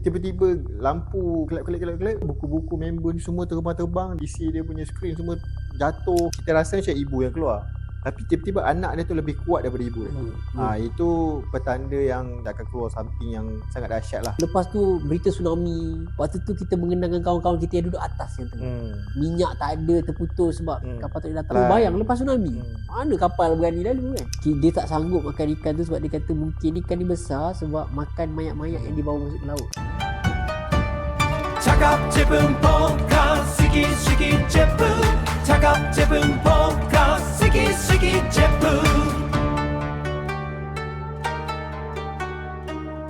tiba-tiba lampu kelap-kelap, buku-buku member ni semua terbang-terbang, isi dia punya skrin semua jatuh. Kita rasa macam ibu yang keluar, tapi tiba-tiba anak dia tu lebih kuat daripada ibu dia. Itu petanda yang akan keluar something yang sangat dahsyat lah. Lepas tu berita tsunami. Waktu tu kita mengenangkan kawan-kawan kita yang duduk atas yang tengah. Minyak tak ada, terputus sebab kapal tak boleh datang. Bayang lepas tsunami. Mana kapal berani lalu kan? Dia tak sanggup makan ikan tu sebab dia kata mungkin ikan ni besar sebab makan mayat-mayat yang dibawa masuk ke laut. Cakap Jepun Podcast, sikit-sikit Jepun. Cakap Jepun Podcast, sikit-sikit Jepun.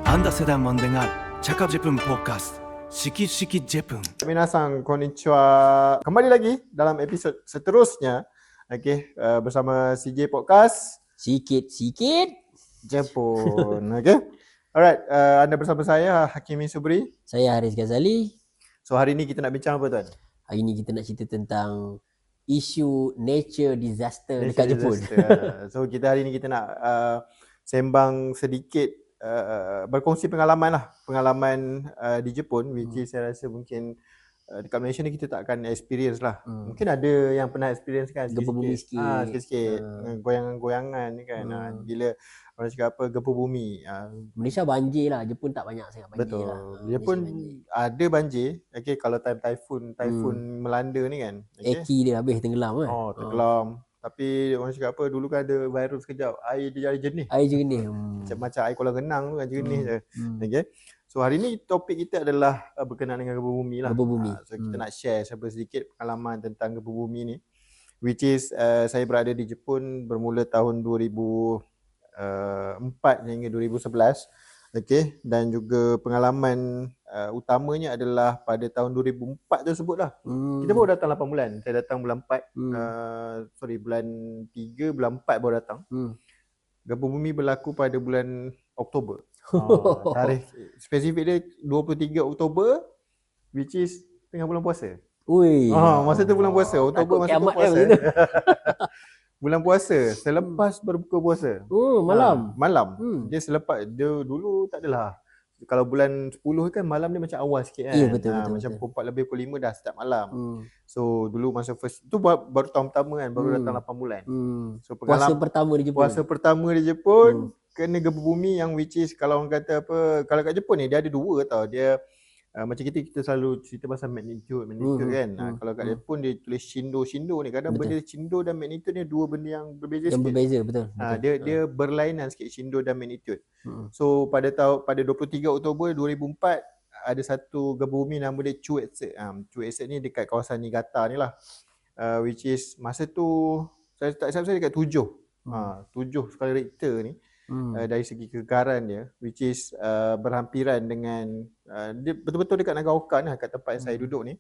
Anda sedang mendengar Cakap Jepun Podcast, sikit-sikit Jepun. Minasan, konnichiwa. Kembali lagi dalam episod seterusnya. Bersama CJ Podcast. Sikit-sikit Jepun. Alright, anda bersama saya Hakimi Subri. Saya Haris Ghazali. So hari ni kita nak bincang apa tuan? Hari ni kita nak cerita tentang isu nature disaster dekat Jepun. So kita hari ni kita nak sembang sedikit, berkongsi pengalaman di Jepun, which is saya rasa mungkin dekat Malaysia ni kita tak akan experience lah. Mungkin ada yang pernah experience kan, gempa bumi sikit-sikit, goyangan-goyangan ni kan. Bila orang cakap apa, gempa bumi. Malaysia banjir lah, Jepun tak banyak sangat banjir. Betul lah. Jepun ada banjir. Kalau time typhoon melanda ni kan, Eki dia habis tenggelam kan. Tenggelam. Tapi orang cakap apa, dulu kan ada virus sekejap, air dia jadi jernih. Air jernih. Macam air kolam renang tu kan, jernih je. So hari ni topik kita adalah berkenaan dengan gempa bumi lah. So kita nak share sedikit pengalaman tentang gempa bumi ni, which is saya berada di Jepun bermula tahun 2004 hingga 2011. Dan juga pengalaman utamanya adalah pada tahun 2004 tersebut lah. Kita baru datang 8 bulan. Saya datang bulan 4. Bulan 3, bulan 4 baru datang. Gempa bumi berlaku pada bulan Oktober. Tarikh spesifik dia 23 Oktober, which is tengah bulan puasa. Ui. Masa tu bulan puasa, Oktober masa tu puasa. Bulan puasa, selepas berbuka puasa. Malam. Dia selepas, dia dulu tak adalah. Kalau bulan 10 kan malam dia macam awal sikit kan. Ya, betul. Macam pukul 4 lebih pukul 5 dah start malam. So dulu masa first, tu baru tahun pertama kan, baru datang 8 bulan. So puasa pertama di Jepun. Kena gempa bumi yang which is kalau orang kata apa, kalau kat Jepun ni dia ada dua tau. Dia macam kita selalu cerita pasal magnitude kan. Kalau kat Jepun dia tulis shindo ni, kadang benda shindo dan magnitude ni dua benda yang berbeza sikit. Berbeza, betul. Dia berlainan sikit, shindo dan magnitude. So pada 23 Oktober 2004 ada satu gempa bumi nama dia Chuetsu. Chuetsu ni dekat kawasan Niigata ni lah. Which is masa tu saya tak salah, saya dekat 7. 7 skala Richter ni. Dari segi kegagaran dia, which is berhampiran dengan dia betul-betul dekat Nagaoka ni, kat tempat yang saya duduk ni.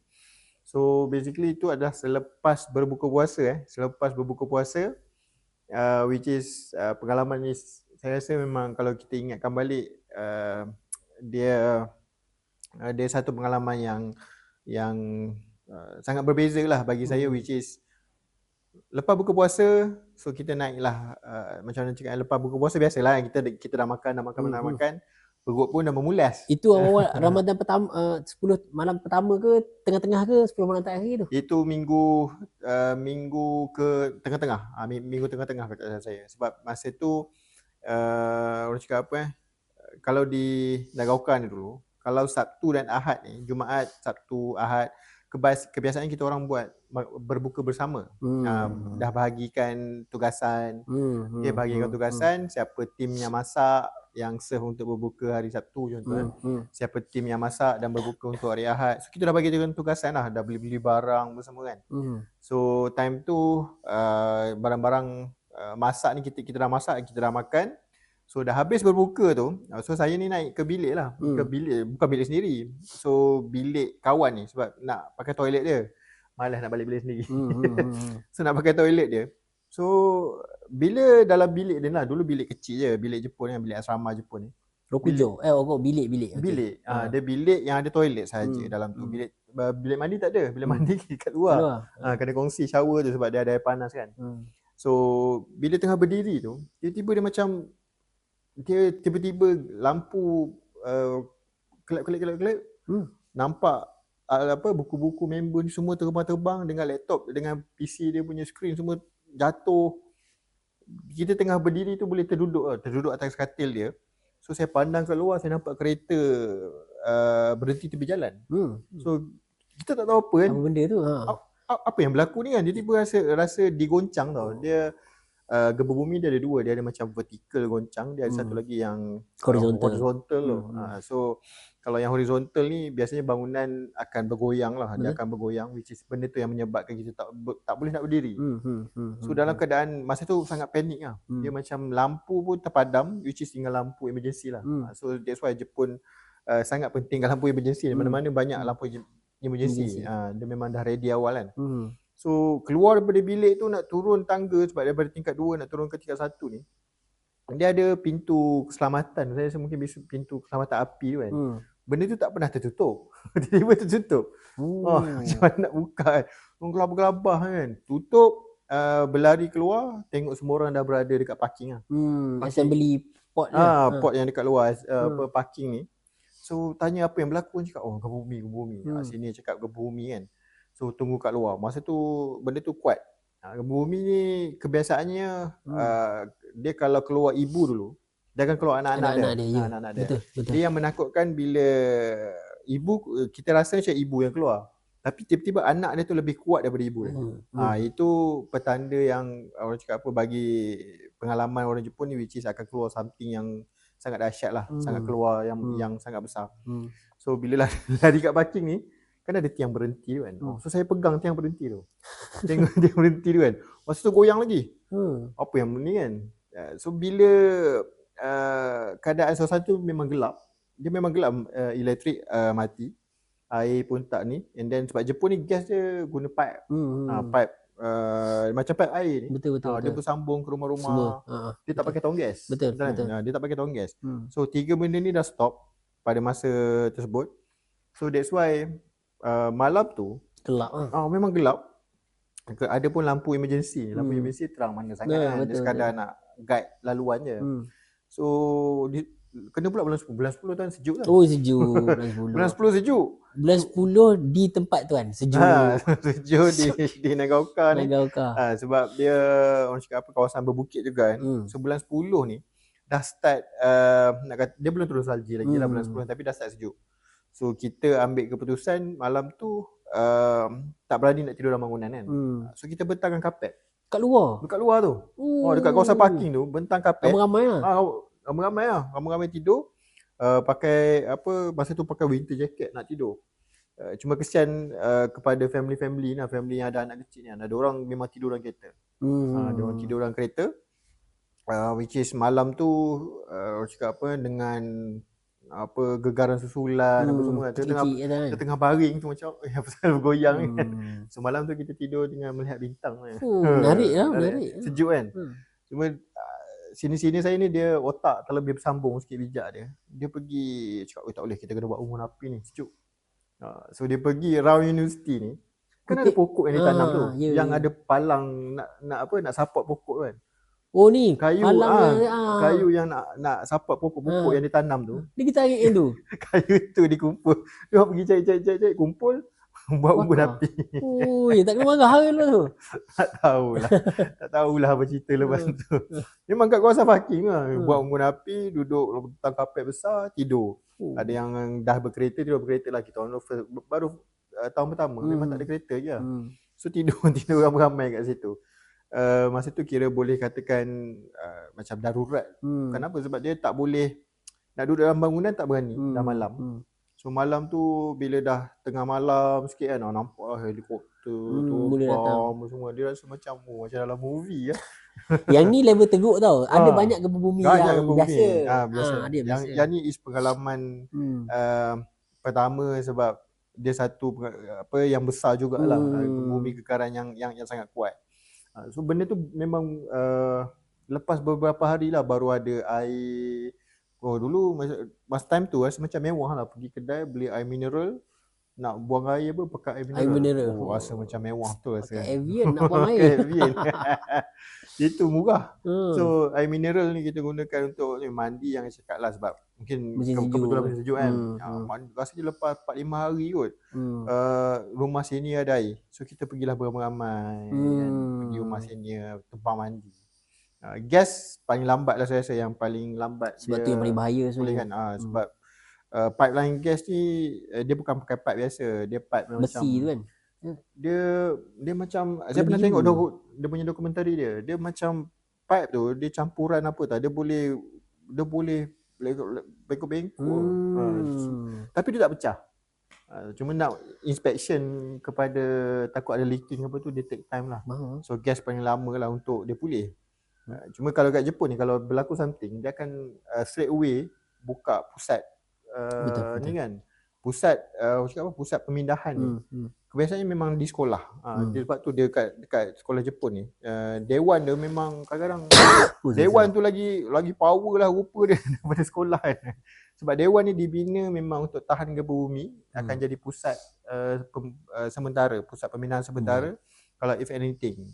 So basically itu adalah selepas berbuka puasa which is pengalaman ni saya rasa memang kalau kita ingatkan balik, dia satu pengalaman yang sangat berbeza lah bagi saya, which is lepas buka puasa, so kita naiklah, macam mana cakap, lepas buka puasa biasalah kita dah makan, perut pun dah memulas. Itu awal Ramadan pertama, 10 malam pertama ke tengah-tengah ke 10 malam terakhir tu? Itu minggu ke tengah-tengah. Minggu tengah-tengah kata saya. Sebab masa tu orang cakap apa, kalau di Nagaoka ni dulu, kalau Sabtu dan Ahad ni, Jumaat, Sabtu, Ahad, kebiasaan kita orang buat berbuka bersama. Dah bahagikan tugasan. Bahagikan tugasan, siapa tim yang masak, yang serve untuk berbuka hari Sabtu contoh. Siapa tim yang masak dan berbuka untuk hari Ahad. So kita dah bagikan tugasan lah, dah beli-beli barang bersama kan. So time tu barang-barang masak ni kita dah masak, kita dah makan. So dah habis berbuka tu, so saya ni naik ke bilik lah. Ke bilik, bukan bilik sendiri. So bilik kawan ni sebab nak pakai toilet dia. Malas nak balik bilik sendiri. So nak pakai toilet dia. So bila dalam bilik dia lah, dulu bilik kecil je, bilik Jepun ni, bilik asrama Jepun ni. Rokujo. Bilik. Okay. Bilik. Dia bilik yang ada toilet saja dalam tu. Bilik mandi tak ada. Bilik mandi kat luar. Kena kongsi shower tu sebab dia ada air panas kan. So bila tengah berdiri tu, tiba-tiba dia macam, dia tiba-tiba lampu kelip. Nampak buku-buku member ni semua terbang-terbang dengan laptop, dengan PC dia punya screen semua jatuh. Kita tengah berdiri tu boleh terduduk atas katil dia. So saya pandang kat luar, saya nampak kereta berhenti tepi jalan. So kita tak tahu apa kan. Apa benda tu? Apa yang berlaku ni kan. Dia tiba rasa digoncang tau. Dia gempa bumi dia ada dua. Dia ada macam vertical goncang, dia ada satu lagi yang horizontal tu. So kalau yang horizontal ni biasanya bangunan akan bergoyang lah. Dia akan bergoyang, which is benda tu yang menyebabkan kita tak boleh nak berdiri. So dalam keadaan masa tu sangat panik lah. Dia macam lampu pun terpadam, which is tinggal lampu emergency lah. So that's why Jepun sangat pentingkan lampu emergency. Mana-mana banyak lampu emergency. Dia memang dah ready awal kan. So keluar daripada bilik tu nak turun tangga, sebab daripada tingkat 2 nak turun ke tingkat 1 ni, dia ada pintu keselamatan. Saya rasa mungkin pintu keselamatan api tu kan. Benda tu tak pernah tertutup. Tiba-tiba tertutup. Macam mana nak buka kan. Gelabah-gelabah kan. Tutup, berlari keluar, tengok semua orang dah berada dekat parking lah. Assembly port ni. Port yang dekat luar parking ni. So tanya apa yang berlaku, cakap gempa bumi. Sini cakap gempa bumi kan. So tunggu kat luar. Masa tu benda tu kuat. Gempa bumi ni kebiasaannya dia kalau keluar ibu dulu, dia akan keluar anak-anak dia. Betul. Dia yang menakutkan bila ibu, kita rasa macam ibu yang keluar. Tapi tiba-tiba anak dia tu lebih kuat daripada ibu dia. Itu petanda yang orang cakap bagi pengalaman orang Jepun ni, which is akan keluar something yang sangat dahsyat lah. Sangat keluar yang sangat besar. So bila lari kat parking ni, kan ada tiang berhenti tu kan. So saya pegang tiang berhenti tu. Tengok tiang berhenti tu kan. Masa tu goyang lagi. Apa yang ni kan. So bila keadaan suasana tu memang gelap. Dia memang gelap, elektrik mati. Air pun tak ni. And then sebab Jepun ni gas dia guna pipe. Pipe macam pipe air ni. Betul. Dia bersambung ke rumah-rumah. Dia tak pakai tong gas. Betul. Dia tak pakai tong gas. So 3 benda ni dah stop pada masa tersebut. So that's why malam tu gelap memang gelap. Ada pun lampu emergency. Lampu emergency terang mana sangat kan. Dia sekadar nak guide laluan je. So kena pula bulan 10. Bulan 10 tu kan sejuk kan. Sejuk bulan 10 sejuk. Bulan 10 di tempat tu kan sejuk. Sejuk di Nagaoka ni. Sebab dia orang cakap kawasan berbukit juga kan. So bulan 10 ni dah start nak kata, dia belum turun salji lagi lah bulan 10, tapi dah start sejuk. So kita ambil keputusan malam tu tak berani nak tidur dalam bangunan kan. So kita bentangkan kapet kat luar. Dekat luar tu. Dekat kawasan parking tu bentang kapet. Ramai-ramai lah. Ramai-ramai tidur. Pakai masa tu pakai winter jacket nak tidur. Cuma kesian kepada family lah, family yang ada anak kecil ni. Ada orang memang tidur dalam kereta. Ada orang tidur dalam kereta. Which is malam tu orang cakap dengan gegaran susulan apa semua. Dia tengah baring tu macam pasal bergoyang kan. So malam tu kita tidur dengan melihat bintang. Menarik. Sejuk kan. Cuma sini-sini saya ni dia otak terlebih bersambung sikit bijak dia. Dia pergi cakap tak boleh, kita kena buat unggun api ni, sejuk. So dia pergi round university ni. Kan ada pokok yang ditanam tu. Yang ada palang nak support pokok kan. Ni kayu kayu yang nak support pokok-pokok yang ditanam tu. Dia kita tarik yang tu. Kayu tu dikumpul. Dia pergi cari kumpul buat unggun api. Tak kena marah lah tu. Tak tahulah apa cerita lepas tu. Memang kat kawasan parking lah. Buat unggun api, duduk tang kapet besar, tidur. Ada yang dah berkereta, tidur berkereta lah. Kita baru tahun pertama memang tak ada kereta je. So tidur ramai-ramai kat situ. Masa tu kira boleh katakan macam darurat. Kenapa? Sebab dia tak boleh nak duduk dalam bangunan, tak berani dah malam. So malam tu bila dah tengah malam sikit kan, nampak helikopter terbang semua. Dia rasa macam dalam movie lah. Yang ni level teruk tau. Ada banyak gempa bumi yang biasa. Yang ni is pengalaman pertama, sebab dia satu yang besar jugalah. Bumi kekaran yang sangat kuat. So benda tu memang lepas beberapa hari lah baru ada air. Dulu masa time tu rasa macam mewah lah, pergi kedai beli air mineral, nak buang air apa pakai air Air mineral. mineral. Oh, rasa macam mewah betul rasa. Pakai Evian nak buang Pakai air. Evian. Itu murah. Hmm. So air mineral ni kita gunakan untuk ni, mandi yang saya cakap lah, sebab mungkin Musim sejuk. kebetulan musim sejuk kan. Rasanya lepas 4-5 hari kot. Rumah senior ada air. So kita pergilah beramai-ramai kan, pergi rumah senior, tempang mandi. Gas paling lambat lah saya rasa, yang paling lambat. Sebab tu yang paling bahaya sebenarnya. Kan? Sebab pipeline gas ni dia bukan pakai pipe biasa, dia pipe besi macam tu kan. dia macam saya pernah tengok dia punya dokumentari dia macam pipe tu dia campuran apa tak, dia boleh bengkok-bengkok. Tapi dia tak pecah. Cuma nak inspection kepada takut ada leaking apa tu, dia take time lah. So gas paling lama lah untuk dia pulih. Cuma kalau kat Jepun ni kalau berlaku something, dia akan straight away buka pusat betul. ni kan, pusat pusat pemindahan ni. Kebiasaannya memang di sekolah. Sebab tu dia dekat sekolah Jepun ni, dewan dia memang kadang-kadang dewan tu lagi power lah rupa dia daripada sekolah kan. Sebab dewan ni dibina memang untuk tahan gempa bumi, akan jadi pusat sementara, pusat pemindahan sementara kalau if anything.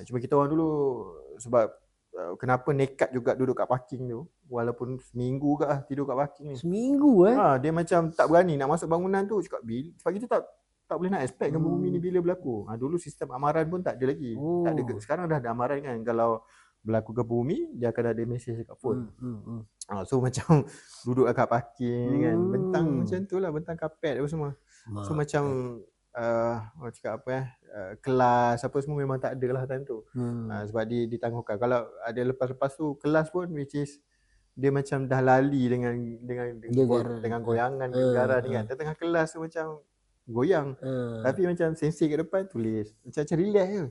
Cuma kita orang dulu sebab kenapa nekat juga duduk kat parking tu, walaupun seminggu ke tidur kat parking ni. Seminggu dia macam tak berani nak masuk bangunan tu, cakap sebab kita tak boleh nak expect gempa bumi ni bila berlaku. Dulu sistem amaran pun tak ada lagi. Tak ada. Sekarang dah ada amaran kan, kalau berlaku gempa bumi dia akan ada mesej kat phone. So macam duduk kat parking kan, bentang macam tu lah, bentang kapet apa semua. So macam cakap apa kelas apa semua memang tak ada lah time tu. Sebab ditangguhkan. Kalau ada lepas-lepas tu kelas pun, which is dia macam dah lali dengan goyangan gegaran ni kan. Tengah kelas tu macam goyang. Tapi macam sensei kat depan tulis. Macam relax je.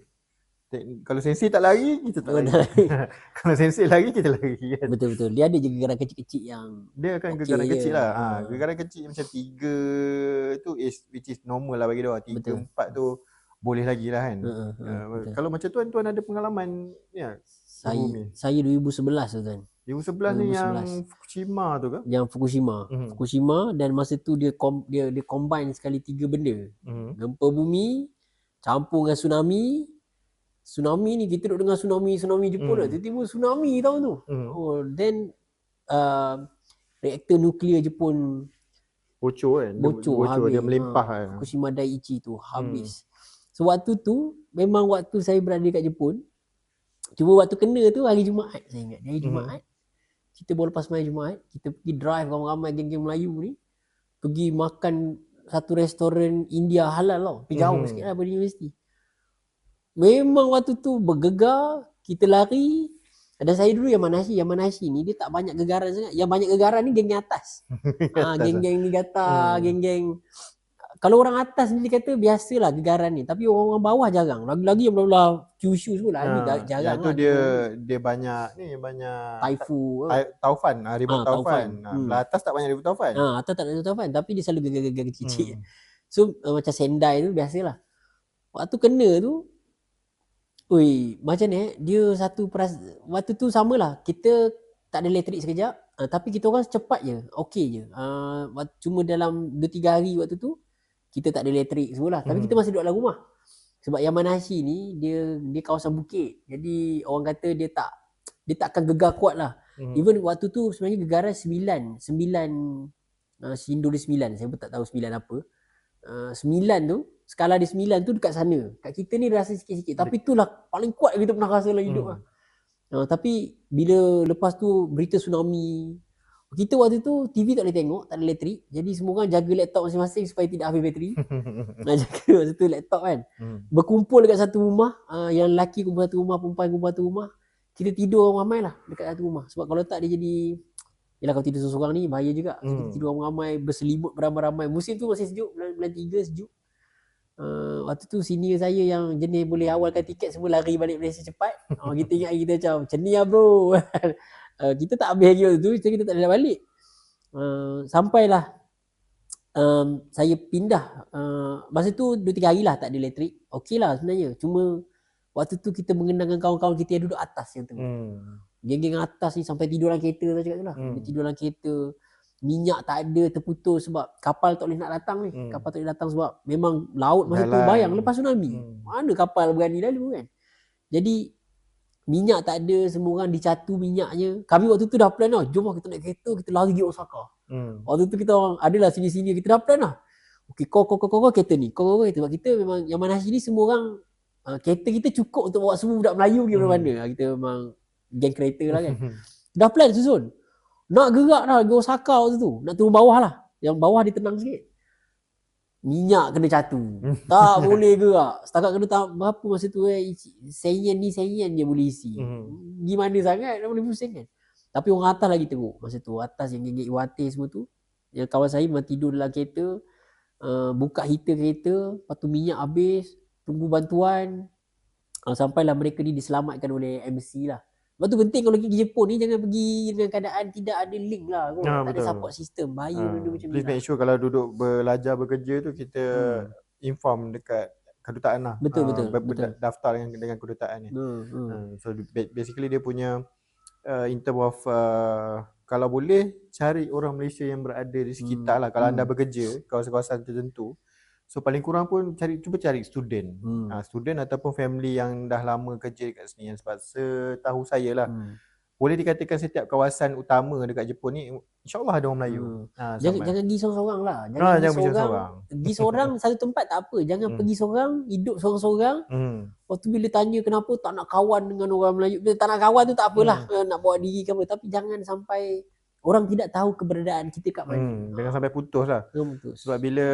Kalau sensei tak lari, kita tak lari. Kalau sensei lari, kita lari kan. Betul-betul. Dia ada je gegaran kecil-kecil yang dia akan gegaran kecil lah. Gegaran kecil macam 3 tu which is normal lah bagi dia orang. 3, 4 tu boleh lagi lah kan. Kalau macam tuan ada pengalaman ya? Saya 2011 tu kan. 2011 ni yang Fukushima tu ke? Yang Fukushima. Fukushima, dan masa tu dia combine sekali 3 benda. Gempa bumi campur dengan tsunami. Tsunami ni kita duduk dengar tsunami Jepun lah. Tiba-tiba tsunami tau tu. Then reaktor nuklear Jepun bocor kan. Bocor habis. Dia melimpah kan. Fukushima Daiichi tu habis. So waktu tu memang waktu saya berada kat Jepun. Cuma waktu kena tu hari Jumaat, saya ingat. Hari Jumaat. Kita baru lepas main Jumaat, kita pergi drive ramai-ramai geng-geng Melayu ni. Pergi makan satu restoran India halal tau. Pergi jauh sikit lah dari universiti. Memang waktu tu bergegar, kita lari. Dan saya dulu Yamanashi ni dia tak banyak gegaran sangat. Yang banyak gegaran ni geng-geng atas. Geng-geng Niigata, geng-geng. Kalau orang atas ni dia kata biasalah gegaran ni, tapi orang bawah jarang. Lagi-lagi yang belah Kyushu semua lah jarang. Itu dia banyak taufan, ribut taufan. Belah atas tak banyak ribut taufan. Atas tak ada taufan, tapi dia selalu gegar-gegar kecil-kecil. So macam Sendai tu biasalah. Waktu kena tu, macam ni dia waktu tu samalah. Kita tak ada elektrik sekejap, tapi kita orang cepat je, okey je. Cuma dalam 2-3 hari waktu tu kita tak ada elektrik semualah. Tapi kita masih duduk dalam rumah. Sebab Yamanashi ni dia kawasan bukit. Jadi orang kata dia tak akan gegar kuat lah. Even waktu tu sebenarnya gegaran 9 Shindo dia 9. Saya pun tak tahu 9 apa. 9 tu, skala dia 9 tu dekat sana. Kat kita ni rasa sikit-sikit. Tapi itulah paling kuat kita pernah rasa dalam hidup lah. Tapi bila lepas tu berita tsunami, kita waktu tu TV tak boleh tengok, tak ada elektrik. Jadi semua orang jaga laptop masing-masing supaya tidak habis bateri. Jaga waktu tu laptop kan. Berkumpul dekat satu rumah, yang lelaki kumpul satu rumah, perempuan kumpul satu rumah. Kita tidur ramai lah dekat satu rumah. Sebab kalau tak dia jadi, yelah kalau tidur seorang ni bahaya juga. So, kita tidur ramai-ramai, berselimut beramai-ramai. Musim tu masih sejuk, bulan 3 sejuk. Waktu tu senior saya yang jenis boleh awalkan tiket semua lari balik Malaysia cepat. Kita ingat kita macam ni lah bro. Kita tak habis lagi waktu tu, kita tak boleh balik. Sampailah saya pindah. Masa tu 2-3 hari lah tak ada elektrik. Okey lah sebenarnya. Cuma waktu tu kita mengenangkan kawan-kawan kita yang duduk atas yang tu. Geng-geng atas ni sampai tidur dalam kereta tu cakap tu lah. Dia tidur dalam kereta. minyak tak ada, terputus sebab kapal tak boleh nak datang ni. Kapal tak boleh datang sebab memang laut masa tu, bayang lepas tsunami. Mana kapal berani lalu kan. Jadi minyak tak ada, semua orang dicatu minyaknya. Kami waktu tu dah plan lah, jom lah kita naik kereta, kita lari pergi Osaka. Waktu tu kita orang adalah sini-sini, kita dah plan lah. Okey, kau kereta ni, kau kereta. Sebab kita memang yang mana sini semua orang kereta kita cukup untuk bawa semua budak Melayu pergi mana-mana. Kita memang geng kereta lah kan. Dah plan susun. Nak gerak dah ke Osaka waktu tu. Nak turun bawah lah. Yang bawah dia tenang sikit. Minyak kena catu. Tak boleh gerak. Setakat kena berapa masa tu sen je boleh isi. Gimana sangat dah boleh pusing kan. Tapi orang atas lagi teruk masa tu. Atas yang geng Iwate semua tu. Yang kawan saya memang tidur dalam kereta. Buka heater kereta. Lepas tu minyak habis. Tunggu bantuan. Sampailah mereka ni diselamatkan oleh MC lah. Sebab tu penting kalau pergi Jepun ni jangan pergi dengan keadaan tidak ada link lah. Tak ada support system. Bahaya benda macam ni. Please make sure kalau duduk belajar bekerja tu kita inform dekat kedutaan lah. Betul. Daftar dengan kedutaan ni. So basically dia punya in term of kalau boleh cari orang Malaysia yang berada di sekitar lah. Kalau anda bekerja kawasan-kawasan tertentu, so paling kurang pun cuba cari student. Student ataupun family yang dah lama kerja dekat sini. Sebab setahu saya lah, boleh dikatakan setiap kawasan utama dekat Jepun ni insyaAllah ada orang Melayu. Jangan pergi seorang-seorang lah. Jangan pergi seorang. Pergi seorang satu tempat tak apa. Jangan pergi seorang, hidup seorang-seorang. Lepas tu bila tanya kenapa tak nak kawan dengan orang Melayu. Bila tak nak kawan tu tak apalah. Nak bawa diri ke apa. Tapi jangan sampai orang tidak tahu keberadaan kita kat mana. Jangan sampai putus lah. Sebab bila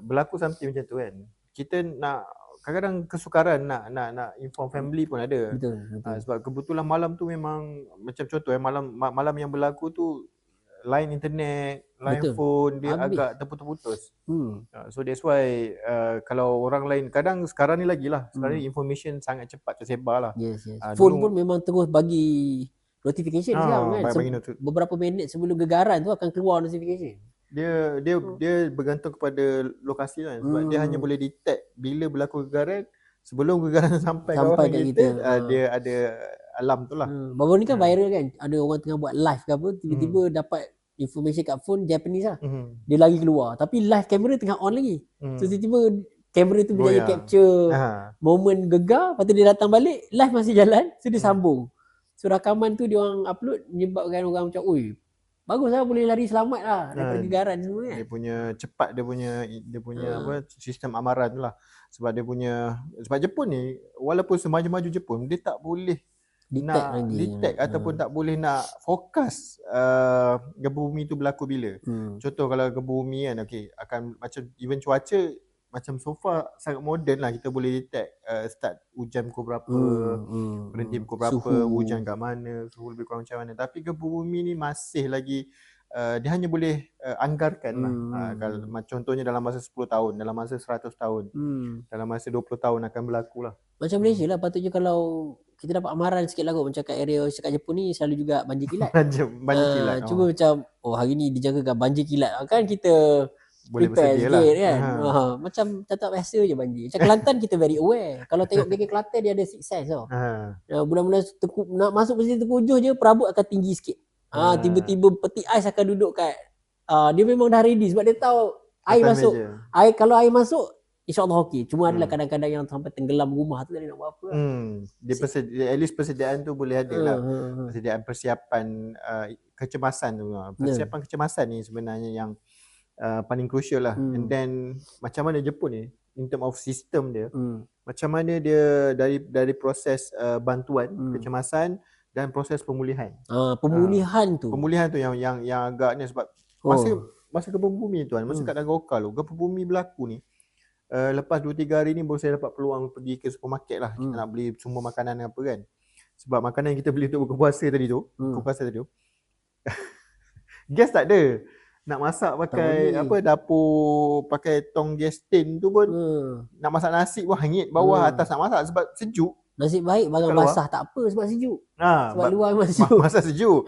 berlaku something macam tu kan, kita nak kadang-kadang kesukaran nak inform family pun ada. Betul. Sebab kebetulan malam tu memang macam contoh malam yang berlaku tu line internet, line phone dia agak terputus-putus. So that's why kalau orang lain kadang sekarang ni lagi lah. Sekarang ni information sangat cepat tersebar lah. Yes. Phone pun memang terus bagi notification sekarang kan. Beberapa minit sebelum gegaran tu akan keluar notification. Dia bergantung kepada lokasi kan. Sebab dia hanya boleh detect bila berlaku gegaran. Sebelum gegaran sampai kawasan kita, dia ada alarm tu lah. Baru ni kan viral kan, ada orang tengah buat live ke apa, tiba-tiba dapat information kat phone Japanese lah. Dia lari keluar, tapi live kamera tengah on lagi. So tiba-tiba kamera tu berjaya capture moment gegar. Lepas tu dia datang balik, live masih jalan. So dia sambung. So rakaman tu dia orang upload menyebabkan orang macam, oi, bagus lah, boleh lari selamat lah daripada gegaran semua kan. Dia punya cepat, dia punya apa, sistem amaran tu lah. Sebab Jepun ni walaupun semaju-maju Jepun, dia tak boleh detect ataupun tak boleh nak fokus gempa bumi tu berlaku bila. Contoh kalau gempa bumi kan, akan macam even cuaca macam so far sangat moden lah, kita boleh detect start hujan pukul berapa, berhenti pukul berapa, hujan kat mana, suhu lebih kurang macam mana. Tapi gempa bumi ni masih lagi dia hanya boleh anggarkan lah. Kalau contohnya dalam masa 10 tahun, dalam masa 100 tahun, dalam masa 20 tahun akan berlaku lah. Macam Malaysia lah, patutnya kalau kita dapat amaran sikit lah kot. Macam kat area kat Jepun ni selalu juga banjir kilat. banjir kilat. Cuba macam, hari ni dijangkakan banjir kilat. Kan kita boleh bersedia lah kan. Macam tak biasa je banjir. Macam Kelantan kita very aware. Kalau tengok geng Kelantan dia ada six sense tau. Bulan-bulan nak masuk mesti Tengkujuh je, perabot akan tinggi sikit. Tiba-tiba peti ais akan duduk kat dia memang dah ready sebab dia tahu air masuk. Kalau air masuk InsyaAllah okey. Cuma adalah kadang-kadang yang sampai tenggelam rumah tu tak ada nak buat apa lah. At least persediaan tu boleh ada lah. Persediaan persiapan kecemasan tu. Persiapan kecemasan ni sebenarnya yang paling crucial lah. And then macam mana Jepun ni in term of system dia, macam mana dia dari proses bantuan kecemasan dan proses pemulihan. Pemulihan tu yang agak ni sebab masa gempa bumi tuan, masa kat Nagaoka tu, gempa bumi berlaku ni, lepas 2-3 hari ni baru saya dapat peluang pergi ke supermarket lah. Kita nak beli semua makanan apa kan. Sebab makanan yang kita beli untuk buka puasa tadi tu, gas tak ada. Nak masak pakai dapur, pakai tong gas tin tu pun, nak masak nasi pun hangit bawah atas nak masak sebab sejuk. Nasib baik barang basah tak apa sebab sejuk. Sebab luar memang sejuk. Masa sejuk.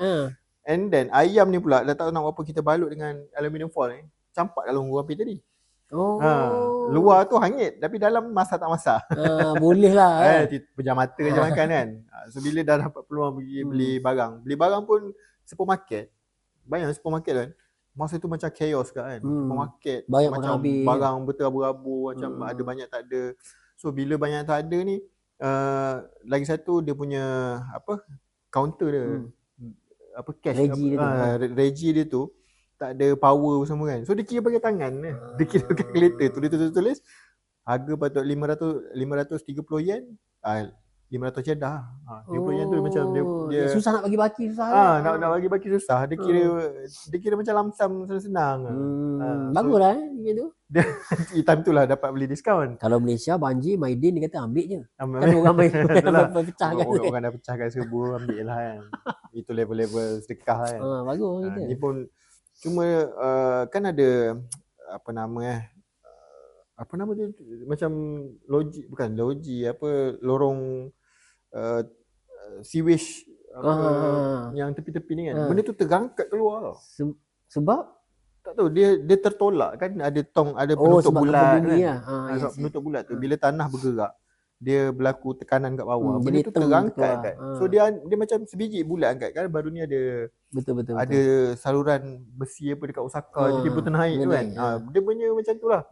And then ayam ni pula dah tak tahu nak apa, kita balut dengan aluminium foil ni, campak dalam unggu api tadi. Luar tu hangit tapi dalam masak tak masak. Boleh lah. Pejam mata je makan kan. So bila dah dapat peluang pergi beli barang pun supermarket. Bayang supermarket kan, masa tu macam chaos kan. Supermarket Banyak makan macam habis. barang berterabu-rabu, macam ada banyak tak ada. So bila banyak tak ada ni, lagi satu dia punya counter dia, cash, Regi dia tu. regi dia tu tak ada power semua kan. So dia kira pakai tangan kan. Dia kira calculator tu, dia tulis harga patut 530 yen, 500 yen dah. 30 yen tu macam dia susah nak bagi baki, susah. nak bagi baki susah. Dia kira macam lamsam senang-senang. Bagus lah gitu. Time tu lah dapat beli diskaun. Kalau Malaysia banjir, Maidin dia kata ambil je. Kan orang main pecahkan. Orang dah pecahkan 1000, ambil lah kan. Itu level-level sedekah kan. Bagus gitu. Ni pun cuma kan ada apa nama tu, macam loji lorong sewage yang tepi-tepi ni kan. Benda tu terangkat keluar. Sebab tak tahu, dia tertolak kan, ada penutup bulat kan. Penutup bulat tu bila tanah bergerak dia berlaku tekanan kat bawah, benda tu terangkat kan. So dia macam sebiji bulat angkat kan. Baru ni ada betul. Ada saluran besi apa dekat Osaka, dia tiba ternaik tu kan. Dia punya macam tu lah.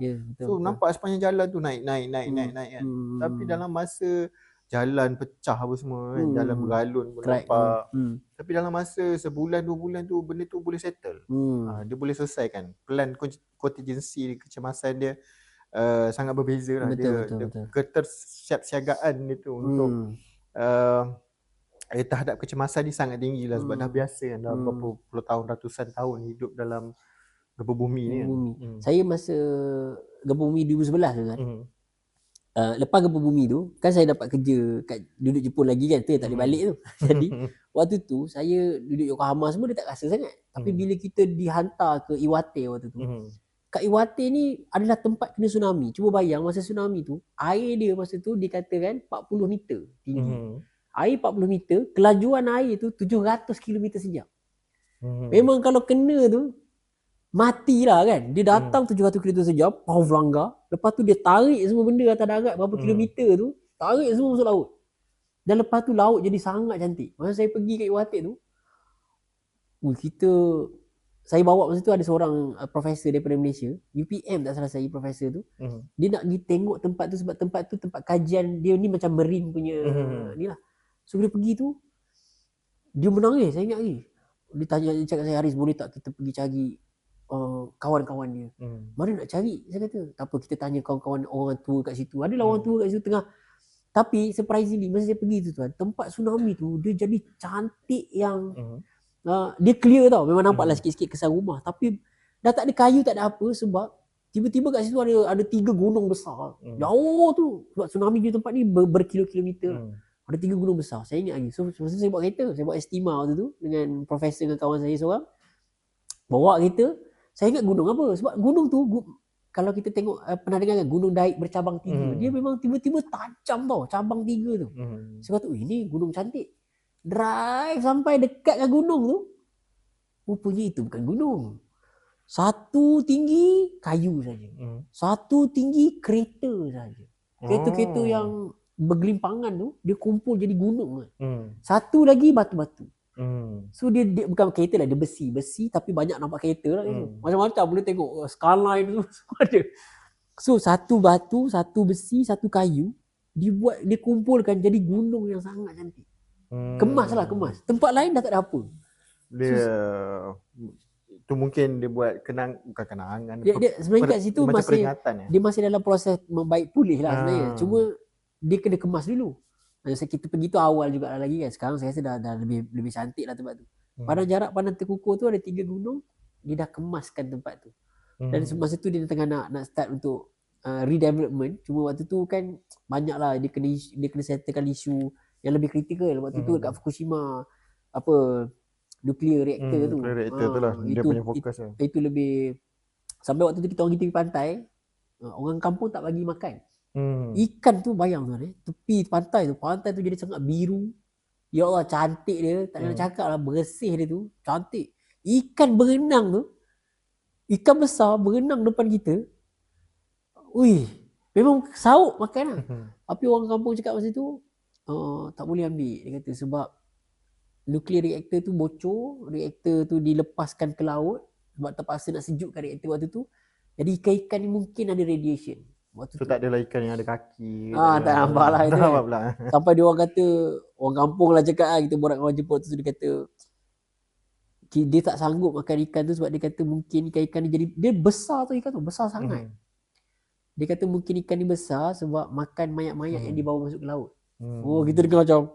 So nampak sepanjang jalan tu naik kan. Tapi dalam masa jalan pecah apa semua kan, jalan bergalun pun nampak. Tapi dalam masa sebulan 2 bulan tu benda tu boleh settle. Dia boleh selesaikan. Plan contingency kecemasan dia sangat berbeza lah. Dia ketersiapsiagaan dia tu untuk tahap kecemasan ni sangat tinggi lah. Sebab dah biasa kan, dah berapa puluh tahun, ratusan tahun hidup dalam gempa bumi ni kan. Saya masa gempa bumi 2011 tu kan, lepas gempa bumi tu kan saya dapat kerja duduk Jepun lagi kan, tu yang tak boleh balik tu. Jadi waktu tu saya duduk Yokohama semua dia tak rasa sangat. Tapi bila kita dihantar ke Iwate waktu tu, kat Iwate ni adalah tempat kena tsunami. Cuba bayang masa tsunami tu, air dia masa tu dikatakan 40 meter tinggi. Air 40 meter, kelajuan air tu 700 km sejam. Memang kalau kena tu matilah kan. Dia datang 700 km sejam, power langgar. Lepas tu dia tarik semua benda atas darat berapa kilometer tu, tarik semua masuk laut. Dan lepas tu laut jadi sangat cantik. Masa saya pergi kat Iwate tu, saya bawa masa tu ada seorang profesor daripada Malaysia, UPM tak salah saya, profesor tu. Dia nak pergi tengok tempat tu sebab tempat tu tempat kajian dia ni macam marine punya ni lah. So dia pergi tu, dia menangis, saya ingat lagi. Dia cakap saya, Haris boleh tak kita pergi cari kawan-kawan dia. Mana nak cari? Saya kata, tak apa, kita tanya kawan-kawan orang tua kat situ. Adalah orang tua kat situ tengah. Tapi surprisingly masa saya pergi tu tuan, tempat tsunami tu dia jadi cantik yang dia clear tau. Memang nampaklah sikit-sikit kesan rumah. Tapi dah tak ada kayu, tak ada apa. Sebab tiba-tiba kat situ ada 3 gunung besar. Jauh tu. Sebab tsunami di tempat ni berkilo-kilometer. Ada 3 gunung besar. Saya ingat lagi. So masa saya bawa kereta, saya bawa Estima waktu tu dengan profesor dengan kawan saya seorang. Bawa kereta, saya ingat gunung apa. Sebab gunung tu, kalau kita tengok, pernah dengar kan gunung Daik bercabang 3. Dia memang tiba-tiba tajam tau, cabang 3 tu. Saya kata, ini gunung cantik. Drive sampai dekat dengan gunung tu, rupanya itu bukan gunung. Satu tinggi kayu saja. Satu tinggi kereta saja. Kereta-kereta yang bergelimpangan tu, dia kumpul jadi gunung. Satu lagi batu-batu. So dia bukan kereta lah, dia besi tapi banyak nampak kereta lah. Macam-macam boleh tengok skyline tu semua ada. So satu batu, satu besi, satu kayu, dia kumpulkan jadi gunung yang sangat cantik. Kemas. Tempat lain dah tak ada apa. Dia tu mungkin dia buat bukan kenangan. Dia sebenarnya kat situ dia masih dalam proses membaik pulih lah sebenarnya. Cuma dia kena kemas dulu. Masa kita pergi tu awal juga lagi kan. Sekarang saya rasa dah lebih cantik lah tempat tu. Pada jarak pandang terkukur tu ada 3 gunung, dia dah kemaskan tempat tu. Dan masa tu dia tengah nak start untuk redevelopment. Cuma waktu tu kan banyak lah dia kena settlekan isu yang lebih kritikal. Waktu tu kat Fukushima nuclear reactor tu. Nuclear reactor tu lah dia punya fokus lah. Itu lebih, sampai waktu tu kita orang pergi pantai, orang kampung tak bagi makan. Ikan tu bayang tu tepi pantai tu jadi sangat biru. Ya Allah, cantik dia, tak nak cakap lah, bersih dia tu, cantik. Ikan berenang tu, ikan besar berenang depan kita. Ui, memang sauk makan lah. Tapi orang kampung cakap masa tu, tak boleh ambil. Dia kata sebab nuclear reactor tu bocor, reaktor tu dilepaskan ke laut. sebab terpaksa nak sejukkan reaktor waktu tu. Jadi ikan-ikan ni mungkin ada radiation waktu So tu. tak adalah ikan yang ada kaki. Tak nampak lah itu Tak kan. nampak pula. Sampai dia orang kata, orang kampung lah cakap lah, kita borak dengan orang Jepun tu, dia kata dia tak sanggup makan ikan tu sebab dia kata mungkin ikan-ikan ni jadi, dia besar tu ikan tu, besar sangat. Dia kata mungkin ikan ni besar sebab makan mayat-mayat yang dibawa masuk ke laut. Oh, kita dengar macam,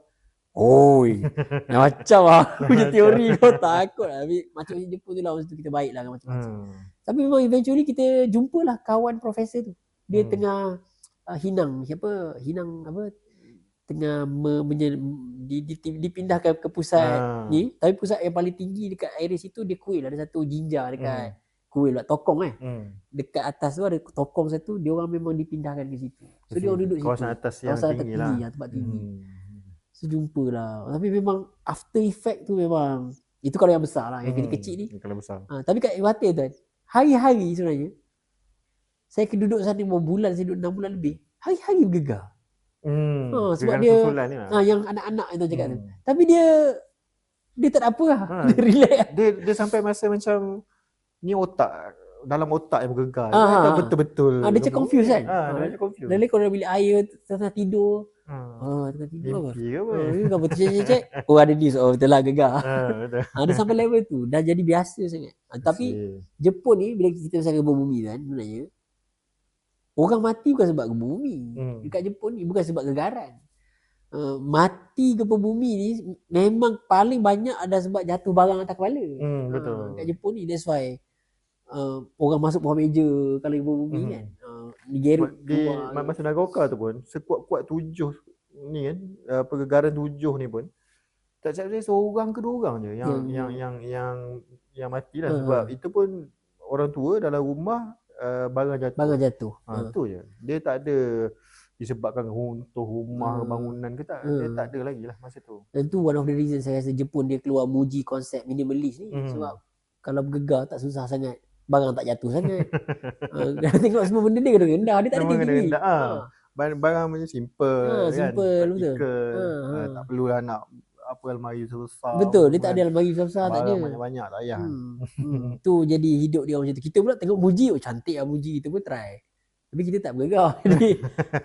oi, macam lah punya teori kau takut lah. Macam Jepun tu lah, masa tu kita baik lah macam-macam. Tapi memang eventually kita jumpalah kawan profesor tu. Dia tengah hinang tengah dipindahkan ke pusat ni, tapi pusat yang paling tinggi dekat area situ dia kuil, ada satu jinja dekat kuil lah, tokong dekat atas tu ada tokong satu, dia orang memang dipindahkan ke situ. So dia orang duduk situ. Kawasan atas yang tinggi lah. Tempat tinggi. So jumpa lah. Tapi memang after effect tu memang, itu kalau yang besar lah, yang kecil-kecil ni. Kalau besar. Tapi kat Iwate tu kan, hari-hari sebenarnya saya duduk sana berapa bulan, saya duduk 6 bulan lebih, hari-hari bergegar. Sebab dia yang anak-anak itu cakap tu. Tapi dia tak ada apa lah. Dia relax lah. Dia sampai masa macam ni otak, dalam otak yang bergegar. Dia betul-betul. Dia macam confused kan. Dia macam confused. Lalu kalau bilik air tengah tidur. Tengah tidur apa? Mimpi ke apa? Kau betul cek. Oh ada news. Oh betul lah gegar. Betul. Dia sampai level tu. Dah jadi biasa sangat. Tapi Jepun ni bila kita pasal gempa bumi kan, sebenarnya orang mati bukan sebab gempa bumi. Dekat Jepun ni bukan sebab gegaran. Mati gempa bumi ni memang paling banyak ada sebab jatuh barang atas kepala. Betul. Dekat Jepun ni that's why orang masuk bawah meja kalau gempa bumi kan. Digerut di masa Nagaoka tu pun sekuat-kuat 7 ni kan, pergegaran 7 ni pun tak cakap saya seorang ke 2 orang je yang matilah. Sebab itu pun orang tua dalam rumah, barang jatuh. Tu je. Dia tak ada disebabkan runtuh rumah, bangunan ke tak. Dia tak ada lagi lah masa tu. Dan tu one of the reason saya rasa Jepun dia keluar muji konsep minimalist ni. Sebab kalau bergegar tak susah sangat, barang tak jatuh sangat. Tengok semua benda dia kena rendah, dia tak ada tinggi. Barang macam simple kan. Simple betul. Tak perlulah nak apa almari besar. Betul, dia tak ada almari besar, tak ada. Banyak-banyak tak payah. Tu jadi hidup dia macam tu. Kita pula tengok muji, cantik lah muji, kita pun try. Tapi kita tak bergegar. Jadi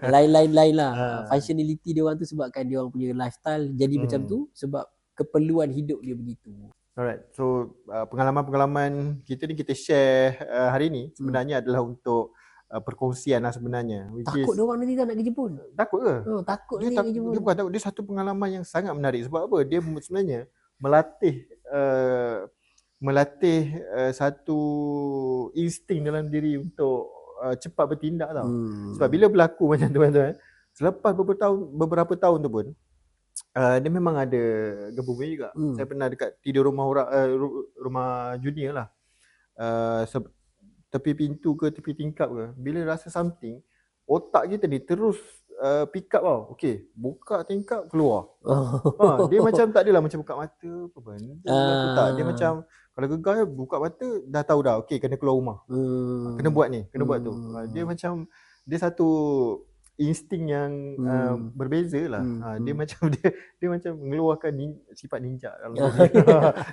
lain-lain lah. Functionality dia orang tu sebabkan dia orang punya lifestyle jadi macam tu sebab keperluan hidup dia begitu. Alright, so pengalaman-pengalaman kita ni kita share hari ni sebenarnya adalah untuk perkongsian lah sebenarnya. Takut dia orang nanti tak nak ke Jepun. Takut ke? Takut dia nanti ke Jepun. Dia bukan takut, dia satu pengalaman yang sangat menarik. Sebab apa? Dia sebenarnya melatih satu insting dalam diri untuk cepat bertindak tau. Sebab bila berlaku macam tu kan, selepas beberapa tahun tu pun dia memang ada gempa bumi juga. Saya pernah tidur rumah junior lah. Tepi pintu ke tepi tingkap ke, bila rasa something, otak kita ni terus pick up tau. Okay, buka tingkap, keluar. Dia macam tak adalah macam buka mata apa benda. Tak, dia macam kalau gegar buka mata dah tahu dah, okay kena keluar rumah. Kena buat ni, kena buat tu. Dia macam, dia satu insting yang berbeza lah. Dia macam dia macam mengeluarkan sifat ninja dalam diri.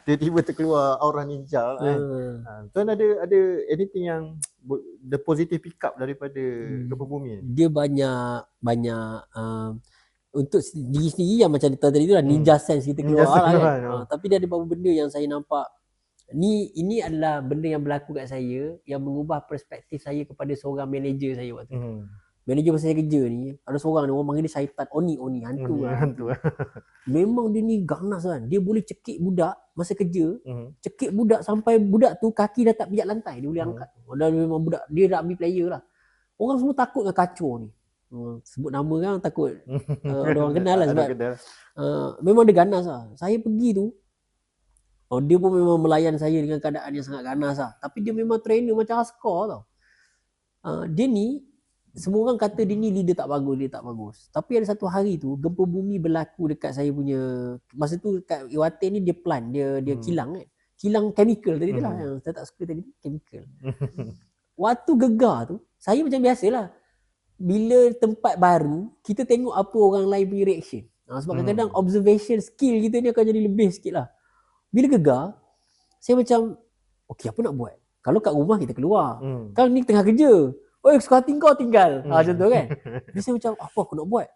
Dia tiba terkeluar aura ninja lah kan. Tuan ada anything yang the positive pick up daripada gempa bumi ni? Dia banyak untuk diri sendiri yang macam tuan tadi tu lah, ninja sense kita keluar lah kan. Tapi dia ada beberapa benda yang saya nampak ini adalah benda yang berlaku kat saya yang mengubah perspektif saya kepada seorang manager saya waktu tu. Manager masa saya kerja ni, ada seorang ni, orang panggil dia syaitan, Oni, hantu lah. Memang dia ni ganas kan. Dia boleh cekik budak masa kerja, cekik budak sampai budak tu kaki dah tak pijak lantai, dia boleh angkat. Dan memang budak, dia dah ambil player lah. Orang semua takut dengan kacau ni. Sebut nama kan takut ada orang kenal lah sebab memang dia ganas lah. Saya pergi tu, dia pun memang melayan saya dengan keadaan yang sangat ganas lah. Tapi dia memang trainer macam hardcore tau. Dia ni, semua orang kata dia ni leader tak bagus. Tapi ada satu hari tu, gempa bumi berlaku dekat saya punya, masa tu kat Iwate ni dia plant, dia kilang kan. Kilang chemical tadi tu lah, yang saya tak suka tadi, chemical. Waktu gegar tu, saya macam biasalah. Bila tempat baru, kita tengok apa orang lain punya reaction. Sebab kadang-kadang observation skill kita ni akan jadi lebih sikit lah. Bila gegar, saya macam okey apa nak buat? Kalau kat rumah kita keluar. Kan ni tengah kerja. Oi, suka hati kau tinggal. Macam tu kan. Jadi saya macam apa aku nak buat?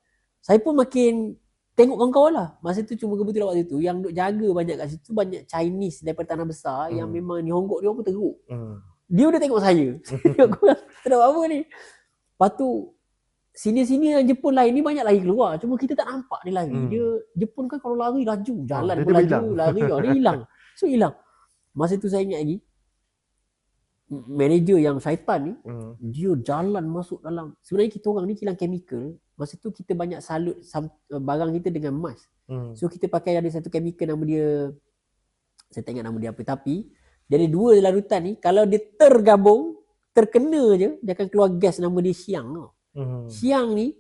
Saya pun makin tengok kawan-kawan lah. Masa tu cuma kebetulan waktu tu yang duk jaga banyak kat situ banyak Chinese daripada tanah besar yang memang Nihongo dia pun teruk. Dia udah tengok saya. Aku tak apa ni. Lepas tu sini-sini yang Jepun lain ni banyak lari keluar. Cuma kita tak nampak dia lari. Dia Jepun kan kalau lari laju, jalan pun laju, lari dia hilang. So hilang. Masa tu saya ingat lagi manager yang syaitan ni dia jalan masuk dalam, sebenarnya kita orang ni kilang chemical. Masa tu kita banyak salut barang kita dengan emas. So kita pakai ada satu chemical nama dia, saya tak ingat nama dia apa, tapi jadi dua larutan ni kalau dia tergabung, terkena je dia akan keluar gas nama dia siang tau. Siang ni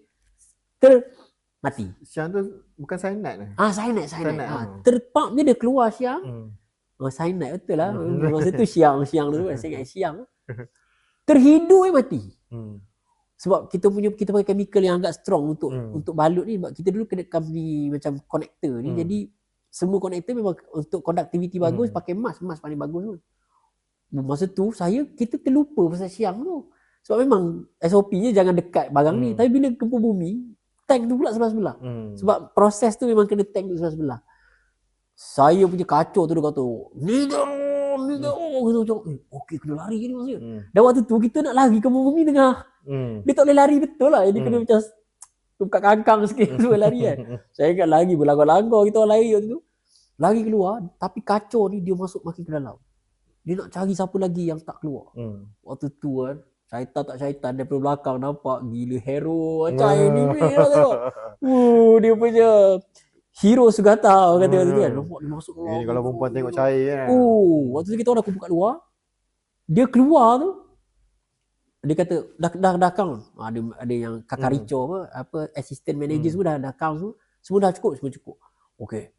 mati. Siang tu bukan cyanide. Cyanide. Terpump dia keluar siang. Cyanide betul lah. Masa tu siang tu saya ingat siang. Terhidu mati. Sebab kita pakai chemical yang agak strong untuk balut ni. Sebab kita dulu kena company macam connector ni. Jadi semua connector memang untuk conductivity bagus pakai emas paling bagus pun. Masa tu kita terlupa pasal siang tu. Sebab memang SOP je jangan dekat barang ni. Tapi bila gempa bumi, tank tu pula sebelah-sebelah. Sebab proses tu memang kena tank tu sebelah-sebelah. Saya punya kacau tu dia kata, ni dah. Okey kena lari ni maksudnya. Dan waktu tu kita nak lari ke bumi tengah. Dia tak boleh lari betul lah. Dia kena macam buka kangkang sikit supaya lari kan. Saya ingat lari berlanggar-langgar kita orang lari waktu tu. Lari keluar, tapi kacau ni dia masuk makin ke dalam. Dia nak cari siapa lagi yang tak keluar. Waktu tu kan, syaitan daripada belakang nampak gila hero macam anime lah tengok. Dia punya hero Sugata orang kata tu kan. Nampak dia masuk keluar. Ini kalau perempuan tengok cair kan. Waktu tu kita orang dah kumpul kat luar. Dia keluar tu. Dia kata dah count. Ada yang Kakaricho apa assistant manager semua dah count semua. Semua dah cukup. Okey.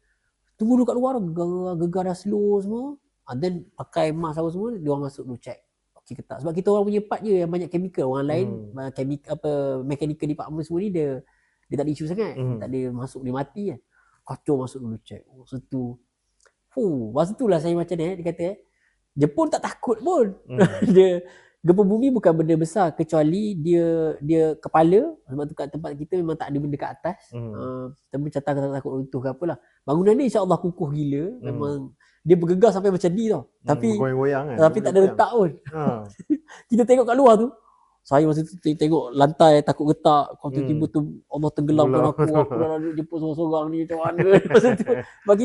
Tunggu dulu kat luar gegar dah slow semua. Then pakai mask apa semua dia orang masuk dulu check. Okey ke tak? Sebab kita orang punya part je yang banyak chemical. Orang lain mechanical department semua ni dia tak ada isu sangat. Tak ada masuk dia mati kan. Kacau masuk dulu check. Masa tu lah saya macam ni dia kata Jepun tak takut pun. Dia gempa bumi bukan benda besar kecuali dia kepala. Sebab tu kat tempat kita memang tak ada benda kat atas. Tapi macam tak takut runtuh ke apalah. Bangunan ni insya-Allah kukuh gila. Memang dia bergegar sampai macam ni tau. Tapi goyang-goyang kan. Tapi tak ada retak pun. Kita tengok kat luar tu. Saya masa tu tengok lantai takut getak. Kau tiba-tiba tu Allah tenggelamkan aku dah duduk Jepun sorang-sorang ni macam mana. Masa tu sebab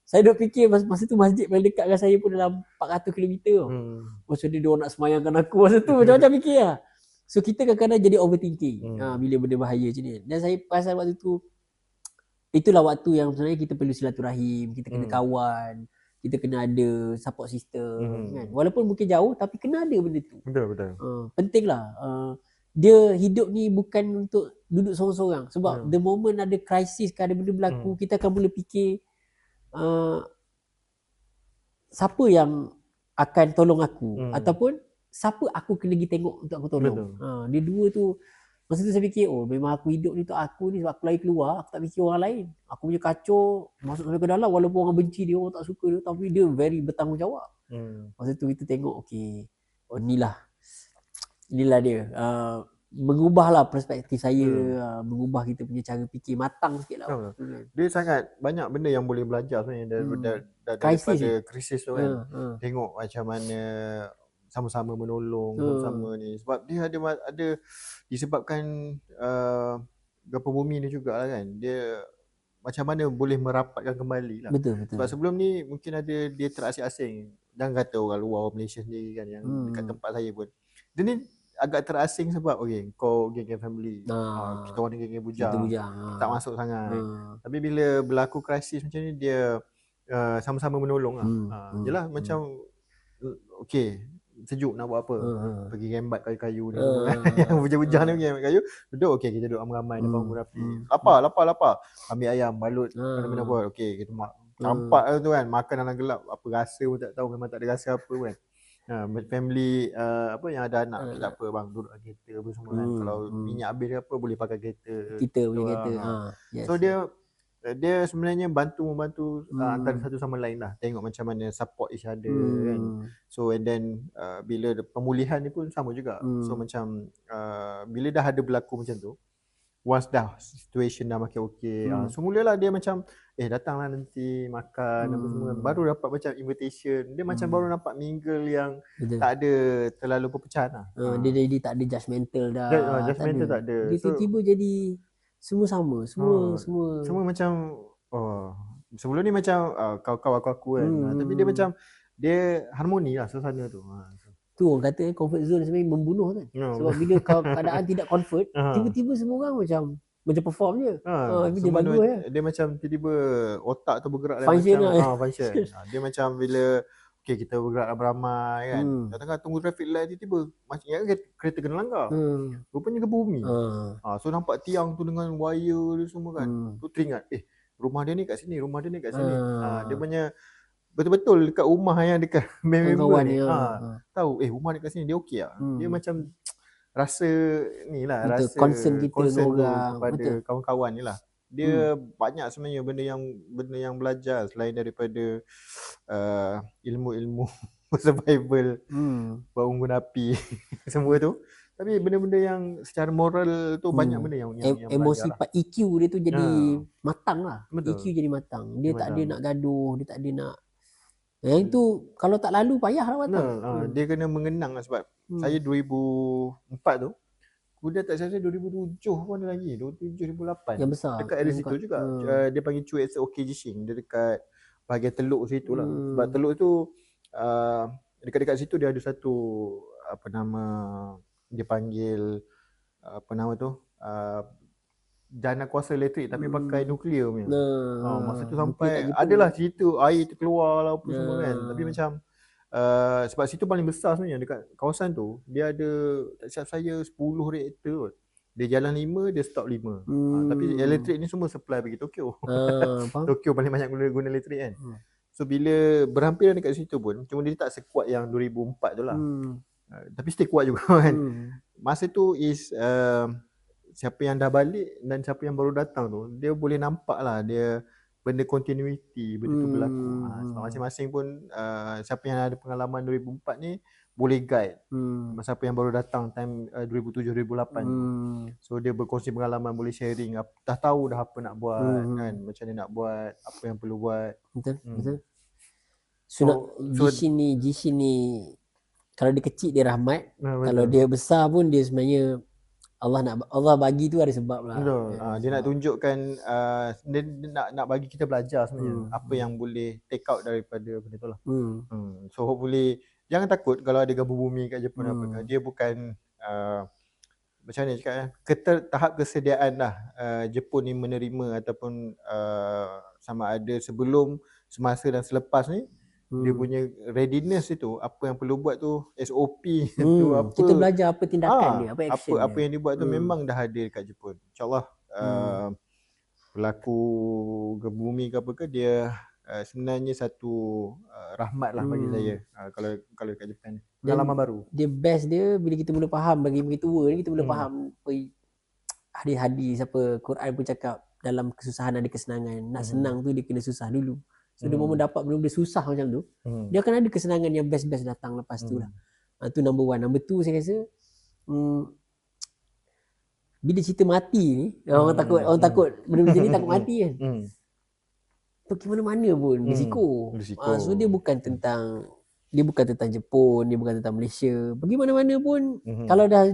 saya duk fikir masa tu masjid paling dekat dengan saya pun dalam 400 km tau. Macam dia orang nak semayangkan aku masa tu macam-macam fikir lah. So kita kadang-kadang jadi overthinking bila benda bahaya macam ni. Dan saya perasan waktu tu itulah waktu yang sebenarnya kita perlu silaturahim, kita kena kawan, kita kena ada support system kan. Walaupun mungkin jauh tapi kena ada benda tu. Betul. Penting lah. Dia hidup ni bukan untuk duduk sorang-sorang. Sebab the moment ada krisis ke ada benda berlaku, kita akan mula fikir siapa yang akan tolong aku ataupun siapa aku kena pergi tengok untuk aku tolong. Dia dua tu. Masa tu saya fikir memang aku hidup ni untuk aku ni sebab aku lari keluar, aku tak fikir orang lain. Aku punya kacau masuk sampai ke dalam walaupun orang benci dia, orang tak suka dia, tapi dia very bertanggungjawab. Masa tu kita tengok inilah dia mengubahlah perspektif saya, mengubah kita punya cara fikir matang sikit lah. Dia sangat banyak benda yang boleh belajar sebenarnya daripada krisis tu kan. Tengok macam mana sama-sama menolong, sama-sama ni. Sebab dia ada disebabkan gempa bumi ni jugalah kan. Dia macam mana boleh merapatkan kembali lah. Betul. Sebab sebelum ni mungkin ada dia terasing-asing. Jangan kata orang luar Malaysia sendiri kan yang dekat tempat saya pun. Dia ni agak terasing sebab kau geng-geng family. Kita orang ni geng-geng bujang. Tak masuk sangat. Tapi bila berlaku krisis macam ni dia sama-sama menolong lah. Yelah macam sejuk nak buat apa, pergi rembat kayu-kayu ni yang bujang-bujang ni pergi rembat kayu, duduk kita duduk ramai-ramai depan bangun api, lapar, ambil ayam balut mana-mana buat, kita campak tu kan, makan dalam gelap, apa rasa pun tak tahu, memang tak ada rasa apa kan. Family yang ada anak tak apa bang, duduk dalam kereta apa semua kan. Kalau minyak habis ke apa boleh pakai kereta kita punya kereta. So dia dia sebenarnya membantu antara satu sama lain lah. Tengok macam mana support each other kan. So and then bila pemulihan ni pun sama juga. So macam bila dah ada berlaku macam tu, once dah situation dah makin okey, so mulalah dia macam datanglah nanti makan apa semua, baru dapat macam invitation. Dia macam baru nampak mingle yang tak ada terlalu perpecahan lah. Dia jadi tak ada judgemental dah. Judgemental tak ada. Dia tiba-tiba jadi semua sama, semua macam sebelum ni macam kau aku kan. Tapi dia macam dia harmoni lah suasana tu. Tu orang kata comfort zone sebenarnya membunuh kan. Sebab bila keadaan tidak comfort, tiba-tiba semua orang macam perform je. Dia bagus ya. Dia macam tiba-tiba otak tu bergerak function macam function. Dia macam bila kita bergerak beramai kan. Tengah tunggu traffic light tiba-tiba macam kereta kena langgar. Rupanya ke bumi. So nampak tiang tu dengan wire dia semua kan. Tu teringat rumah dia ni kat sini, rumah dia ni kat sini. Dia punya betul-betul dekat rumah yang dekat member ni. Tahu rumah dekat sini dia okey tak? Dia macam rasa ni lah, rasa concern kita dengan kepada kawan-kawan ni lah. Dia banyak sebenarnya benda yang belajar selain daripada ilmu-ilmu survival, unggun api semua tu. Tapi benda-benda yang secara moral tu banyak benda yang emosi belajar lah. EQ dia tu jadi matang lah. Betul. EQ jadi matang. Dia tak ada nak gaduh, dia tak ada nak yang itu kalau tak lalu payah lah matang. Dia kena mengenang lah sebab saya 2004 tu, kuda tak saya 2007 pun ada lagi, 2007 2008. Yang besar. Dekat area situ juga. Dia panggil Cuit OK Jishing. Dia dekat bahagian Teluk situ lah. Sebab Teluk tu dekat-dekat situ dia ada satu apa nama dia panggil apa nama tu jana kuasa elektrik tapi pakai nuklear punya. Masa tu sampai adalah cerita air terkeluar lah apa semua kan. Tapi macam sebab situ paling besar sebenarnya dekat kawasan tu. Dia ada tak silap saya 10 reaktor kot. Dia jalan 5, dia stop 5. Tapi elektrik ni semua supply bagi Tokyo. Tokyo paling banyak guna elektrik kan. So bila berhampiran dekat situ pun, cuma dia tak sekuat yang 2004 tu lah. Tapi still kuat juga kan. Masa tu is siapa yang dah balik dan siapa yang baru datang tu, dia boleh nampak lah dia benda continuity benda tu berlaku. Sebab masing-masing pun siapa yang ada pengalaman 2004 ni boleh guide siapa yang baru datang time 2007 2008 so dia berkongsi pengalaman, boleh sharing, dah tahu dah apa nak buat kan, macam mana nak buat, apa yang perlu buat. Betul. So di sini kalau dia kecil dia rahmat, kalau dia besar pun dia sebenarnya Allah bagi tu ada sebab lah. Betul. Dia nak tunjukkan dia nak bagi kita belajar sebenarnya apa yang boleh take out daripada benda tu lah. So hopefully jangan takut kalau ada gempa bumi kat Jepun apa. Dia bukan macam mana cakap tahap kesediaan lah Jepun ni menerima ataupun sama ada sebelum, semasa dan selepas ni dia punya readiness itu, apa yang perlu buat tu, SOP tu apa, kita belajar apa tindakan dia, apa action apa yang dia buat tu memang dah ada dekat Jepun. InsyaAllah berlaku gempa bumi ke apa ke, dia sebenarnya satu rahmat lah bagi saya kalau dekat Jepun ni. Pengalaman baru. Dia best dia bila kita mula faham, bagi tua ni kita mula faham hadis-hadis apa Quran pun cakap dalam kesusahan ada kesenangan. Nak senang tu dia kena susah dulu. So dia mau dapat benda-benda susah macam tu, dia akan ada kesenangan yang best-best datang lepas tu lah. Tu number one. Number two saya rasa bila cerita mati ni, orang takut benda macam ni takut mati kan. Pergi mana-mana pun risiko. So dia bukan tentang Jepun, dia bukan tentang Malaysia. Pergi mana-mana pun kalau dah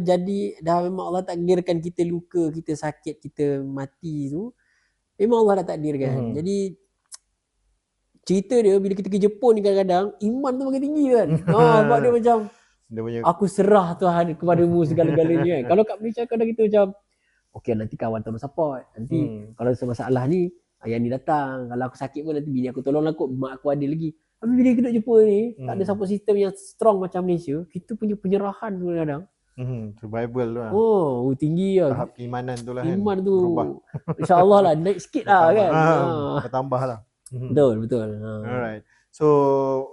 memang Allah takdirkan kita luka, kita sakit, kita mati tu, memang Allah dah takdirkan. Jadi cerita dia bila kita pergi Jepun ni kadang-kadang iman tu makin tinggi kan. Sebab dia macam aku serah Tuhan kepadamu segala-galanya kan. Kalau kat Malaysia kadang kita macam okey nanti kawan tolong support. Nanti kalau ada masalah ni ayah ni datang. Kalau aku sakit pun nanti bini aku tolong aku, mak aku ada lagi. Tapi bila kita duduk Jepun ni tak ada support system yang strong macam Malaysia. Kita punya penyerahan tu kadang survival tu lah. Tinggi lah. Tahap keimanan tu lah kan. Iman tu InsyaAllah lah naik sikit lah kan. Bertambah lah. Betul. Alright. So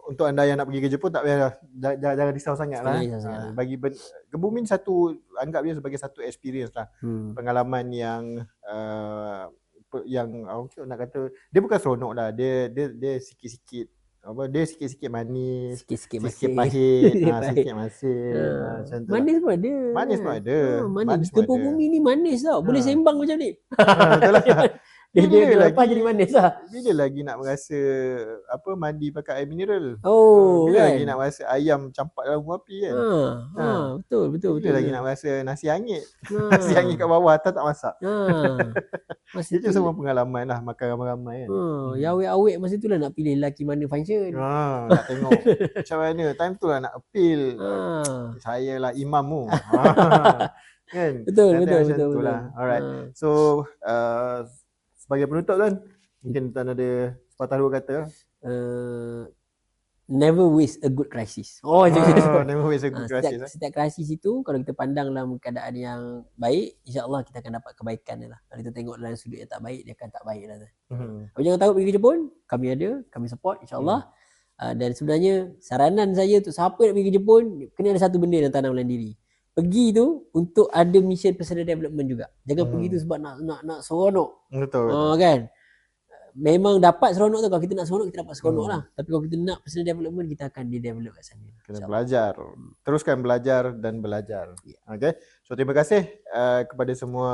untuk anda yang nak pergi ke Jepun tak payah jangan risau sangat lah. Bagi gempa bumi satu, anggap dia sebagai satu experience lah. Pengalaman yang yang nak kata dia bukan seronok lah. Dia sikit-sikit dia sikit-sikit manis, Sikit-sikit sikit masin. pahit, Pahit. sikit masin. Macam tu. Manis pun ada. Manis pun ada. Manis. Manis pun Tepung ada. bumi ni manis tau. Boleh sembang macam ni. Betul lah. Dia Bila lepas lagi- jadi manis lah. Bila lagi nak merasa mandi pakai air mineral? Oh, Bila kan. lagi nak merasa ayam campak dalam api kan? Betul. Bila lagi nak merasa nasi hangit? Ha. Nasi hangit kat bawah atas tak masak. Masa Itu tu semua pengalaman lah makan ramai-ramai kan. yang awet-awet masa tu lah nak pilih lelaki mana function. Nak tengok macam mana. Time tu lah nak appeal. Saya lah imam tu. Kan? Betul. Macam tu lah. Alright. So sebagai penutup kan, mungkin Tan ada sepatah dua kata. Never waste a good crisis. Macam tu. Never waste a good crisis. Setiap krisis itu kalau kita pandang dalam keadaan yang baik, insya-Allah kita akan dapat kebaikan dia lah. Kalau kita tengok dalam sudut yang tak baik, dia akan tak baik lah. Tapi jangan takut pergi kerja pun, kami ada, kami support insya-Allah. Dan sebenarnya saranan saya untuk siapa nak pergi kerja pun, kena ada satu benda yang tanam dalam diri. Pergi tu untuk ada mission personal development juga. Jangan pergi tu sebab nak seronok. Betul. Kan? Memang dapat seronok tu. Kalau kita nak seronok, kita dapat seronok lah. Tapi kalau kita nak personal development, kita akan di-develop kat sana. Kena belajar. Teruskan belajar dan belajar. Okay. So terima kasih kepada semua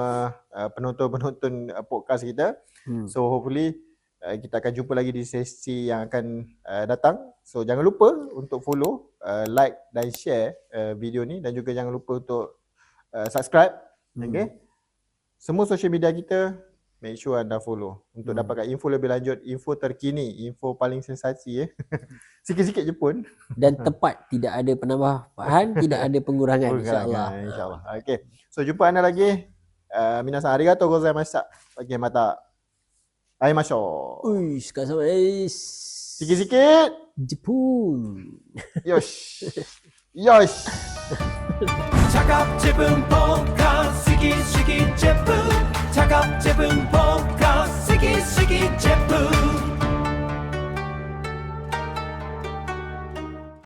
penonton-penonton podcast kita. So hopefully kita akan jumpa lagi di sesi yang akan datang. So jangan lupa untuk follow, like dan share video ni, dan juga jangan lupa untuk subscribe. Okay. Semua social media kita make sure anda follow untuk dapatkan info lebih lanjut, info terkini, info paling sensasi sikit-sikit je pun. Dan tepat, tidak ada penambahan, tidak ada pengurangan insya-Allah. InsyaAllah. Okay. So jumpa anda lagi. Minasan arigatou gozaimashita. Bagaimana? Aimasho. Uish, kasama Sikit-sikit. Jepun. Yosh. Yosh. 차갑제분 포카 시기 제품 차갑제분 포카 시기 제품